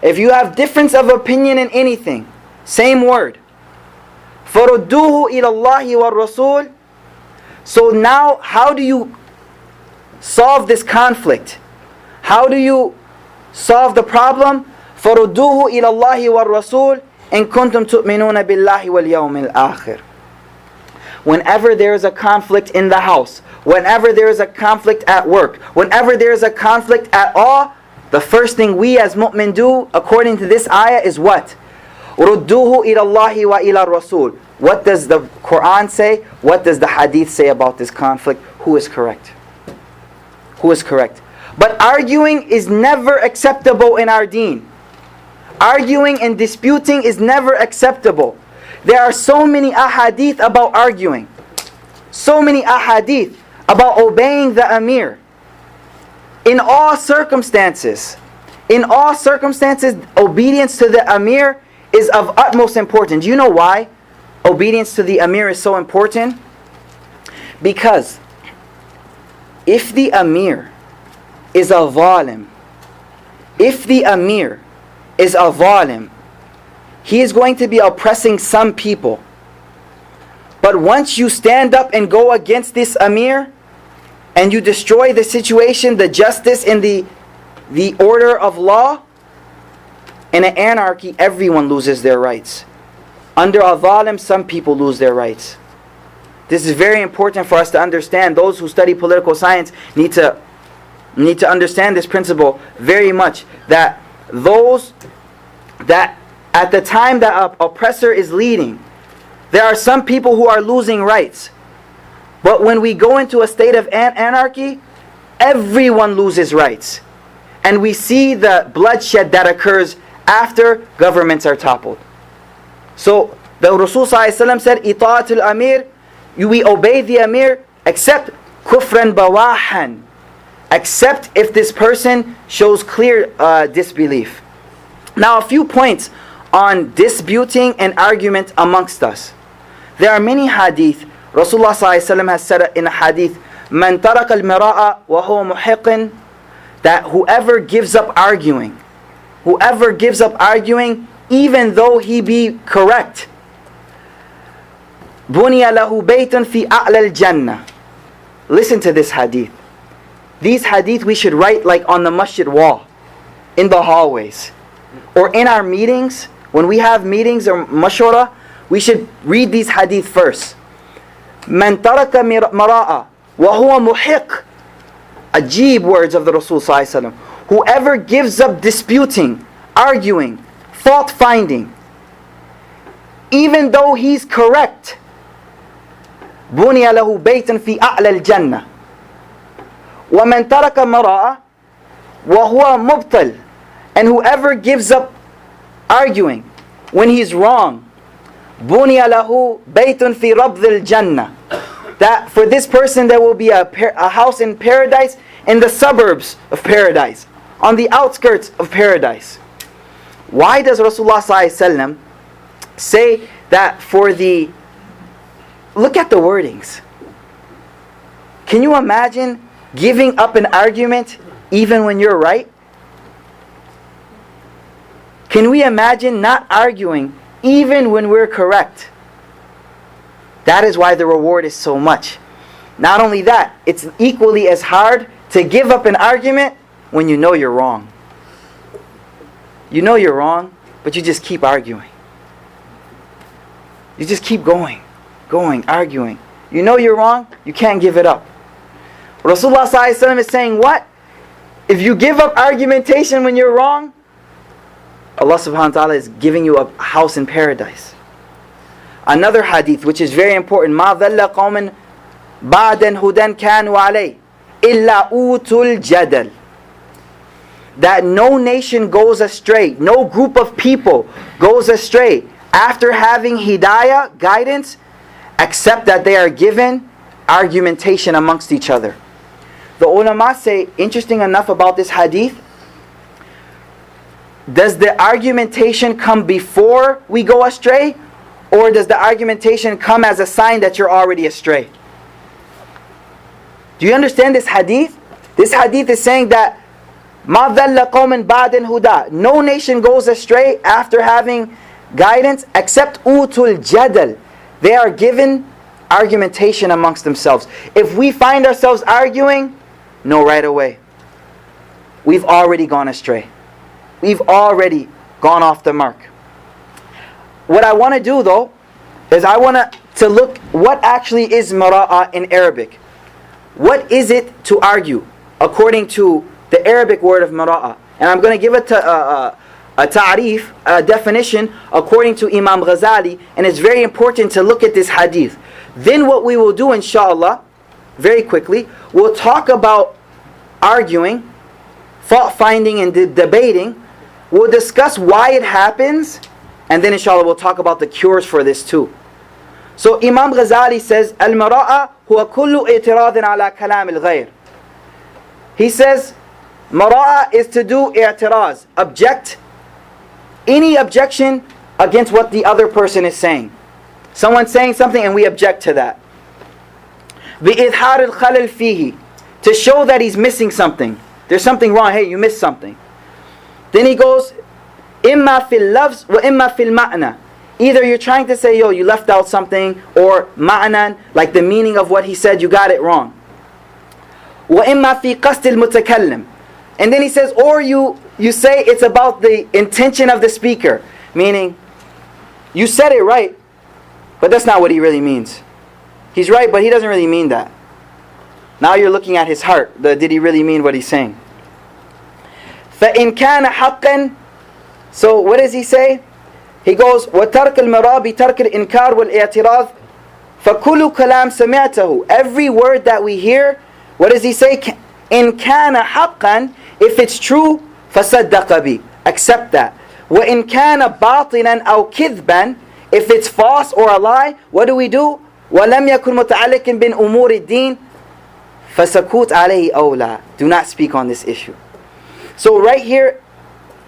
if you have difference of opinion in anything, same word, فَرُدُّوهُ إِلَى اللَّهِ وَالرَّسُولِ. So now, how do you solve this conflict? How do you solve the problem? فَرُدُّوهُ إِلَى اللَّهِ وَالرَّسُولِ إِن كُنتُمْ تُؤْمِنُونَ بِاللَّهِ وَالْيَوْمِ الْآخِرِ. Whenever there is a conflict in the house, whenever there is a conflict at work, whenever there is a conflict at all, the first thing we as mu'min do, according to this ayah, is what? رُدُّوهُ إِلَى اللَّهِ وَإِلَى الرَّسُولِ. What does the Quran say? What does the hadith say about this conflict? Who is correct? Who is correct? But arguing is never acceptable in our deen. Arguing and disputing is never acceptable. There are so many ahadith about arguing. So many ahadith about obeying the amir. In all circumstances, obedience to the amir is of utmost importance. Do you know why obedience to the amir is so important? Because if the amir is a zalim, he is going to be oppressing some people. But once you stand up and go against this amir, and you destroy the situation, the justice and the the order of law, in an anarchy, everyone loses their rights. Under a zalim, some people lose their rights. This is very important for us to understand. Those who study political science need to understand this principle very much. That those that at the time that an oppressor is leading, there are some people who are losing rights. But when we go into a state of anarchy, everyone loses rights. And we see the bloodshed that occurs after governments are toppled. So the Rasul ﷺ said, "Ita'atul Amir," we obey the Amir, except kufran bawahan, except if this person shows clear disbelief. Now a few points on disputing and argument amongst us. There are many hadith. Rasulullah ﷺ has said in a hadith, "Man taraka al-mira'a wa huwa muhiqin," that whoever gives up arguing, even though he be correct, "Buniya lahu baytun fi a'la al-jannah." Listen to this hadith. These hadith we should write like on the masjid wall, in the hallways, or in our meetings. When we have meetings or mashura, we should read these hadith first. "Man taraka mara'a wa huwa muhiq." Ajib words of the Rasul ﷺ. Whoever gives up disputing, arguing, fault finding, even though he's correct, "Buniya lahu baytun fi a'la al-jannah." وَمَنْ تَرَكَ مَرَاءَ وَهُوَ مُبْطِلٌ. And whoever gives up arguing when he's wrong, بُنِيَ لَهُ بَيْتٌ فِي رَبْضِ الْجَنَّةِ. That for this person there will be a house in paradise, in the suburbs of paradise, on the outskirts of paradise. Why does Rasulullah ﷺ say that for the... Look at the wordings. Can you imagine giving up an argument even when you're right? Can we imagine not arguing even when we're correct? That is why the reward is so much. Not only that, it's equally as hard to give up an argument when you know you're wrong. You know you're wrong, but you just keep arguing. You just keep going, arguing. You know you're wrong, you can't give it up. Rasulullah ﷺ is saying what? If you give up argumentation when you're wrong, Allah subhanahu wa ta'ala is giving you a house in paradise. Another hadith which is very important, مَا ذَلَّ قَوْمٍ بَعْدًا هُدًى كَانُوا عَلَيْهِ إِلَّا أُوتُوا الْجَدَلِ. That no nation goes astray, no group of people goes astray after having hidayah, guidance, except that they are given argumentation amongst each other. The ulama say, interesting enough about this hadith, does the argumentation come before we go astray, or does the argumentation come as a sign that you're already astray? Do you understand this hadith? This hadith is saying that مَا ذَلَّ قَوْمٍ بَعْدٍ هُدًى. No nation goes astray after having guidance except أُوتُوا الْجَدَلِ. They are given argumentation amongst themselves. If we find ourselves arguing, know right away, we've already gone astray. We've already gone off the mark. What I want to do though, is I want to look what actually is mara'a in Arabic. What is it to argue according to the Arabic word of mara'a? And I'm going to give it a ta'rif, a definition according to Imam Ghazali, and it's very important to look at this hadith. Then what we will do inshallah, very quickly, we'll talk about arguing, fault finding and debating. We'll discuss why it happens, and then inshallah we'll talk about the cures for this too. So Imam Ghazali says, Al-mara'a huwa kullu i'tiradin ala kalam al-ghayr. He says, mara'a is to do i'tiraz, object, any objection against what the other person is saying. Someone's saying something and we object to that. بِإِظْهَارِ الْخَلَلْ فِيهِ, to show that he's missing something. There's something wrong. Hey, you missed something. Then he goes, إِمَّا فِي اللَّفْظِ وَإِمَّا فِي الْمَعْنَى. Either you're trying to say, yo, you left out something, or ma'nan, like the meaning of what he said, you got it wrong. وَإِمَّا فِي قَصْدِ الْمُتَكَلِّمِ. And then he says, or you say it's about the intention of the speaker. Meaning, you said it right, but that's not what he really means. He's right, but he doesn't really mean that. Now you're looking at his heart. Did he really mean what he's saying? فَإِنْ كَانَ حَقًّا. So what does he say? He goes, وَتَرْكَ الْمَرَى بِتَرْكِ الْإِنْكَارِ وَالْإِعْتِرَاضِ فَكُلُّ كَلَامٍ سَمِعْتَهُ. Every word that we hear, what does he say? إِنْ كَانَ حَقًّا. If it's true, فَصَدَّقَ بِي. Accept that. وَإِنْ كَانَ بَاطِلًا أَوْ كِذْبًا. If it's false or a lie, what do we do? وَلَمْ يَكُنْ مُتَعَلِّقٍ بِأُمُورِ الدِّينِ فَسَكُوتْ عَلَيْهِ أَوْلَى. Do not speak on this issue. So right here,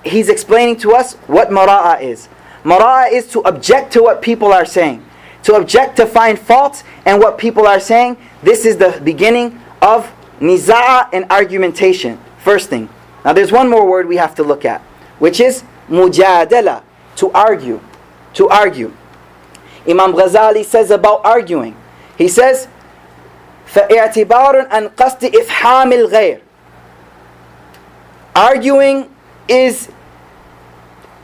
he's explaining to us what mara'a is. Mara'a is to object to what people are saying. To object, to find faults in what people are saying. This is the beginning of niza'a and argumentation. First thing. Now there's one more word we have to look at, which is mujadala, to argue. To argue. Imam Ghazali says about arguing. He says, فَإِعْتِبَارٌ أَنْ قَصْدِ إِفْحَامِ الْغَيْرِ. Arguing is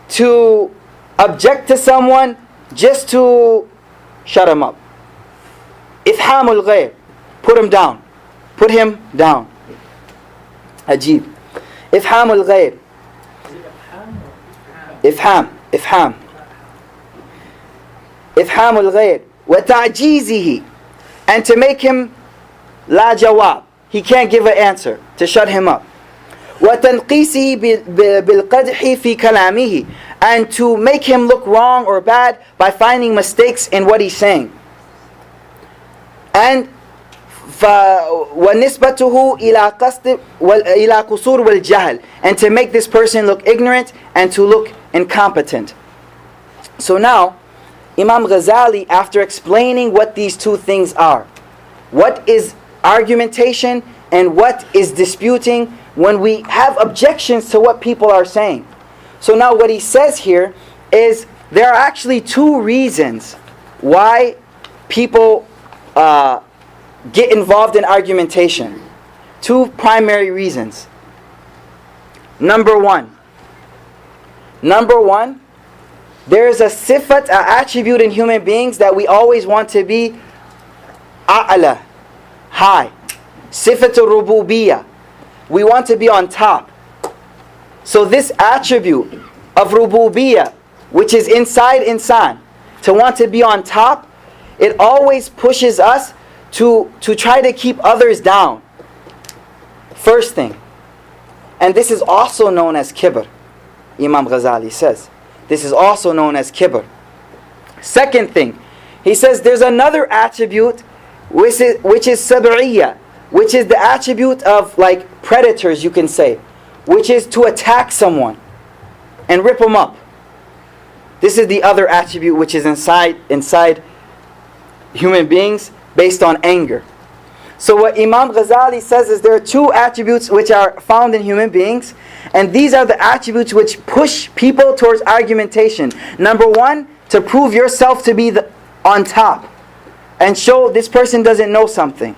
to object to someone just to shut him up. إِفْحَامُ الْغَيْرِ. Put him down. Put him down. Ajib. إِفْحَامُ الْغَيْرِ. إفحام إفحام إفحام الغير وتعجيزه, and to make him لا جواب, he can't give an answer, to shut him up. وتنقيسه بالقدح في كلامه, and to make him look wrong or bad by finding mistakes in what he's saying. And وَنِسْبَتُهُ إِلَى قَصْدِ إِلَى قُصُورِ وَالْجَهْلِ, and to make this person look ignorant and to look incompetent. So now, Imam Ghazali, after explaining what these two things are, what is argumentation and what is disputing when we have objections to what people are saying. So now what he says here is there are actually two reasons why people get involved in argumentation. Two primary reasons. Number one, there is a sifat, an attribute in human beings that we always want to be a'la, high. Sifatul rububiyyah. We want to be on top. So this attribute of rububiyyah, which is inside insan, to want to be on top, it always pushes us to try to keep others down. First thing. And this is also known as kibr. Imam Ghazali says. This is also known as kibr. Second thing. He says there's another attribute which is sab'iyya, which is the attribute of like predators, you can say, which is to attack someone and rip them up. This is the other attribute which is inside human beings, based on anger. So what Imam Ghazali says is there are two attributes which are found in human beings, and these are the attributes which push people towards argumentation. Number one, to prove yourself to be on top and show this person doesn't know something.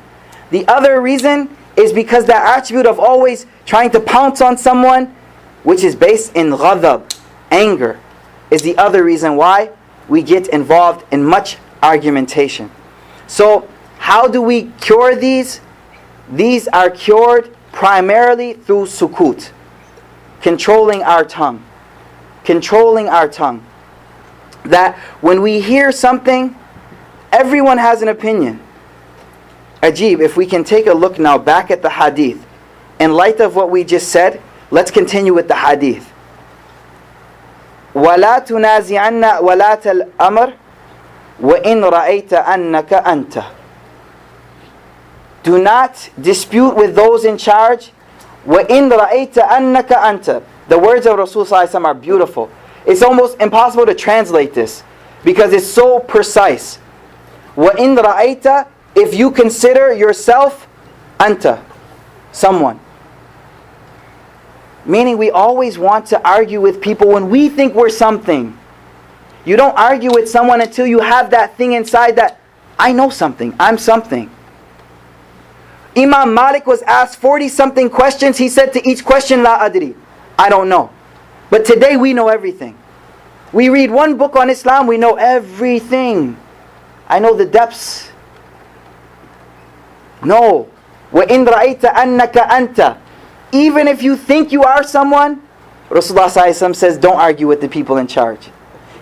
The other reason is because that attribute of always trying to pounce on someone, which is based in ghadab, anger, is the other reason why we get involved in much argumentation. So, how do we cure these? These are cured primarily through sukut, controlling our tongue. Controlling our tongue. That when we hear something, everyone has an opinion. Ajib, if we can take a look now back at the hadith, in light of what we just said, let's continue with the hadith. وَلَا تُنَازِعَنَّ وَلَاةَ الْأَمْرِ وَإِنْ رَأَيْتَ أَنَّكَ أَنْتَ. Do not dispute with those in charge. وَإِنْ رَأَيْتَ أَنَّكَ أَنْتَ. The words of Rasulullah are beautiful. It's almost impossible to translate this because it's so precise. وَإِنْ رَأَيْتَ, if you consider yourself anta, someone. Meaning we always want to argue with people when we think we're something. You don't argue with someone until you have that thing inside that, I know something, I'm something. Imam Malik was asked 40 something questions. He said to each question, La adri, I don't know. But today we know everything. We read one book on Islam, we know everything. I know the depths. No. وَإِنْ رَأَيْتَ أَنَّكَ أَنْتَ. Even if you think you are someone, Rasulullah ﷺ says, don't argue with the people in charge.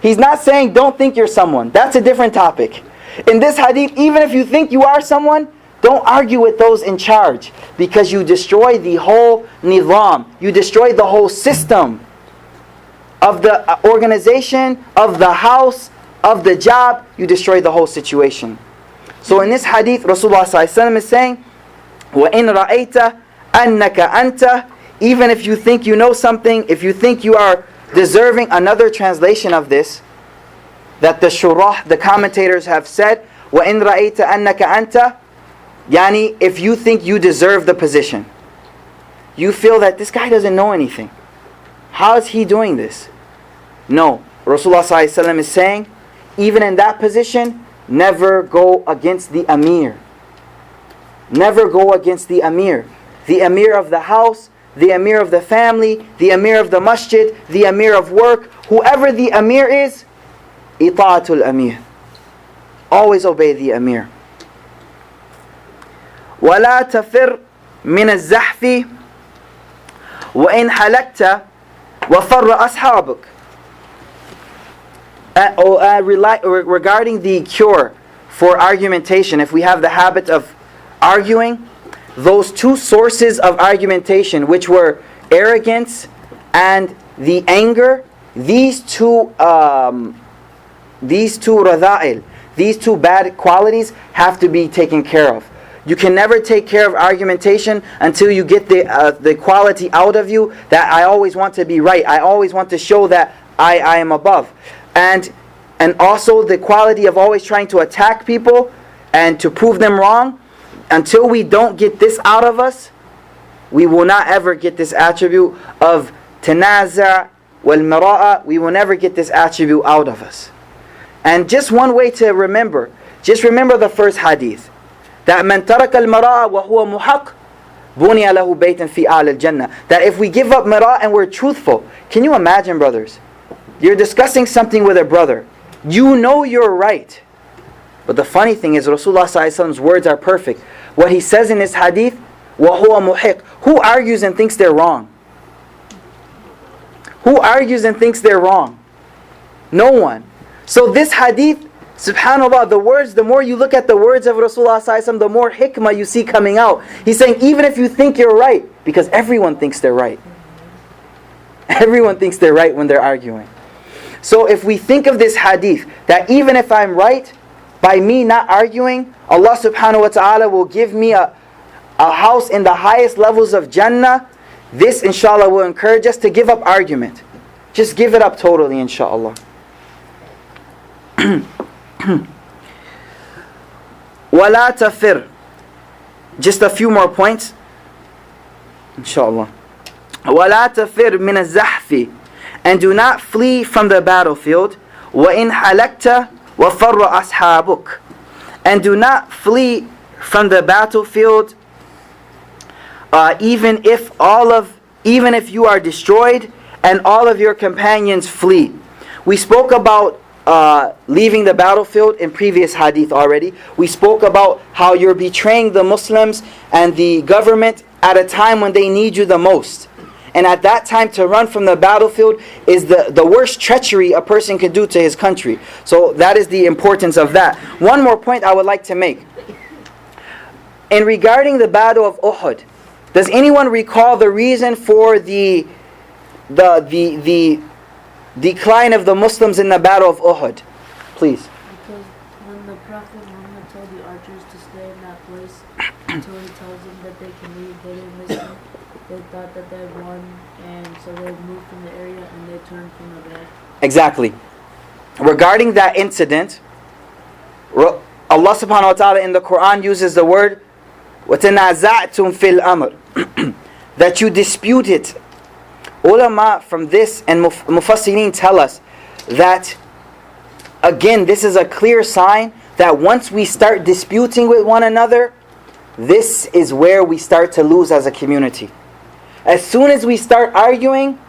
He's not saying don't think you're someone. That's a different topic. In this hadith, even if you think you are someone, don't argue with those in charge, because you destroy the whole nizam. You destroy the whole system of the organization, of the house, of the job. You destroy the whole situation. So in this hadith, Rasulullah ﷺ is saying, وَإِنْ رَأَيْتَ أَنَّكَ أَنْتَ. Even if you think you know something, if you think you are deserving. Another translation of this, that the shurah, the commentators have said, وَإِنْ رَأَيْتَ أَنَّكَ أَنْتَ, yani, if you think you deserve the position. You feel that this guy doesn't know anything. How is he doing this? No. Rasulullah ﷺ is saying, even in that position, never go against the amir. Never go against the amir. The amir of the house, the amir of the family, the amir of the masjid, the amir of work. Whoever the amir is, ita'atul amir. Always obey the amir. وَلَا تَفِرْ مِنَ الزَّحْفِ وَإِنْ حَلَكْتَ وَفَرَّ أَصْحَابُكَ. Regarding the cure for argumentation, if we have the habit of arguing, those two sources of argumentation, which were arrogance and the anger, these two radha'il, these two bad qualities have to be taken care of. You can never take care of argumentation until you get the quality out of you that I always want to be right. I always want to show that I am above. And also the quality of always trying to attack people and to prove them wrong. Until we don't get this out of us, we will not ever get this attribute of tanaza' wal mara'a. We will never get this attribute out of us. And just one way to remember, just remember the first hadith, that man taraka al-mara'a wa huwa muhaq buniya lahu baytan fi a'la al-jannah. That if we give up mara' and we're truthful, can you imagine, brothers? You're discussing something with a brother. You know you're right. But the funny thing is, Rasulullah ﷺ's words are perfect. What he says in his hadith, وَهُوَ مُحِقٌ. Who argues and thinks they're wrong? Who argues and thinks they're wrong? No one. So this hadith, subhanAllah, the words, the more you look at the words of Rasulullah ﷺ, the more hikmah you see coming out. He's saying, even if you think you're right, because everyone thinks they're right. Everyone thinks they're right when they're arguing. So if we think of this hadith, that even if I'm right, by me not arguing, Allah subhanahu wa ta'ala will give me a house in the highest levels of Jannah. This inshallah will encourage us to give up argument. Just give it up totally, inshallah. وَلَا تَفِرْ. Just a few more points, inshallah. وَلَا تَفِرْ مِنَ الزَّحْفِ. And do not flee from the battlefield. وَإِنْ حَلَكْتَ وَفَرَّ أَصْحَابُكَ. And do not flee from the battlefield even if you are destroyed and all of your companions flee. We spoke about leaving the battlefield in previous hadith already. We spoke about how you're betraying the Muslims and the government at a time when they need you the most. And at that time, to run from the battlefield is the worst treachery a person can do to his country. So that is the importance of that. One more point I would like to make. In regarding the battle of Uhud, does anyone recall the reason for the decline of the Muslims in the battle of Uhud? Please. Because when the Prophet Muhammad told the archers to stay in that place until he tells them that they can leave, they didn't listen. They thought that they won, and so they moved from the area and they turned from the back. Exactly. Regarding that incident, Allah subhanahu wa ta'ala in the Quran uses the word وَتَنَازَعْتُمْ فِي الْأَمْرِ, that you dispute it. Ulama from this and Mufassirin tell us that, again, this is a clear sign that once we start disputing with one another, this is where we start to lose as a community. As soon as we start arguing,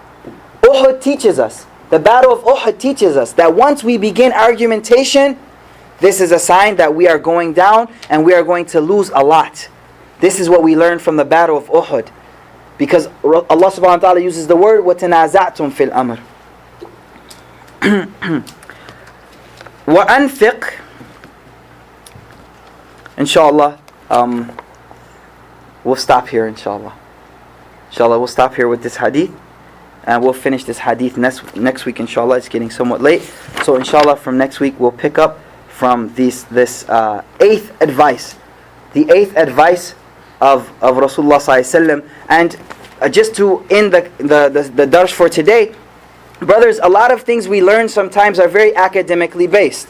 Uhud teaches us, the battle of Uhud teaches us that once we begin argumentation, this is a sign that we are going down and we are going to lose a lot. This is what we learned from the battle of Uhud. Because Allah subhanahu wa ta'ala uses the word وَتَنَازَعْتُمْ فِي الْأَمْرِ. وَأَنْفِقْ. Inshallah, we'll stop here inshallah. Inshallah, we'll stop here with this hadith. And we'll finish this hadith next week inshallah. It's getting somewhat late. So inshallah from next week we'll pick up from this eighth advice. The eighth advice of Rasulullah sallallahu alaihi wasallam. And just to end the dars for today, brothers, a lot of things we learn sometimes are very academically based.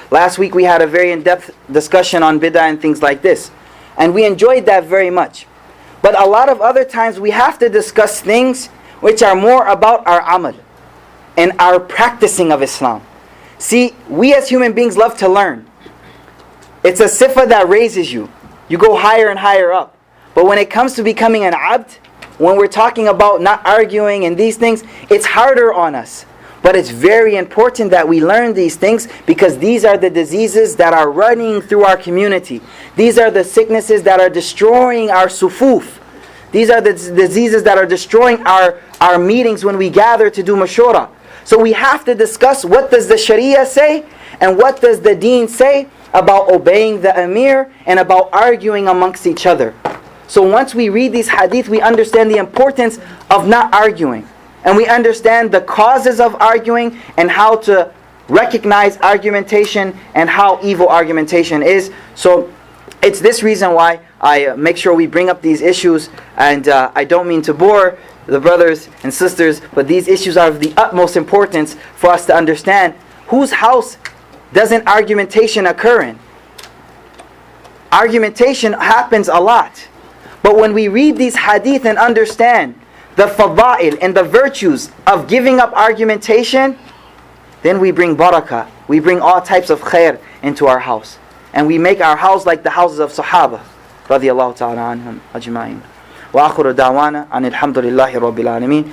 Last week we had a very in-depth discussion on bid'ah and things like this. And we enjoyed that very much. But a lot of other times we have to discuss things which are more about our amal and our practicing of Islam. See, we as human beings love to learn. It's a sifa that raises you. You go higher and higher up. But when it comes to becoming an abd, when we're talking about not arguing and these things, it's harder on us. But it's very important that we learn these things because these are the diseases that are running through our community. These are the sicknesses that are destroying our sufuf. These are the diseases that are destroying our meetings when we gather to do mashura. So we have to discuss what does the Sharia say and what does the Deen say about obeying the Amir and about arguing amongst each other. So once we read these hadith, we understand the importance of not arguing. And we understand the causes of arguing and how to recognize argumentation and how evil argumentation is. So it's this reason why I make sure we bring up these issues. And I don't mean to bore the brothers and sisters, but these issues are of the utmost importance for us to understand. Whose house doesn't argumentation occur in? Argumentation happens a lot. But when we read these hadith and understand the fada'il and the virtues of giving up argumentation, then we bring barakah. We bring all types of khair into our house. And we make our house like the houses of Sahaba radiyallahu ta'ala anhum ajma'in. Wa akhiru da'wana anil hamdulillahi rabbil alameen.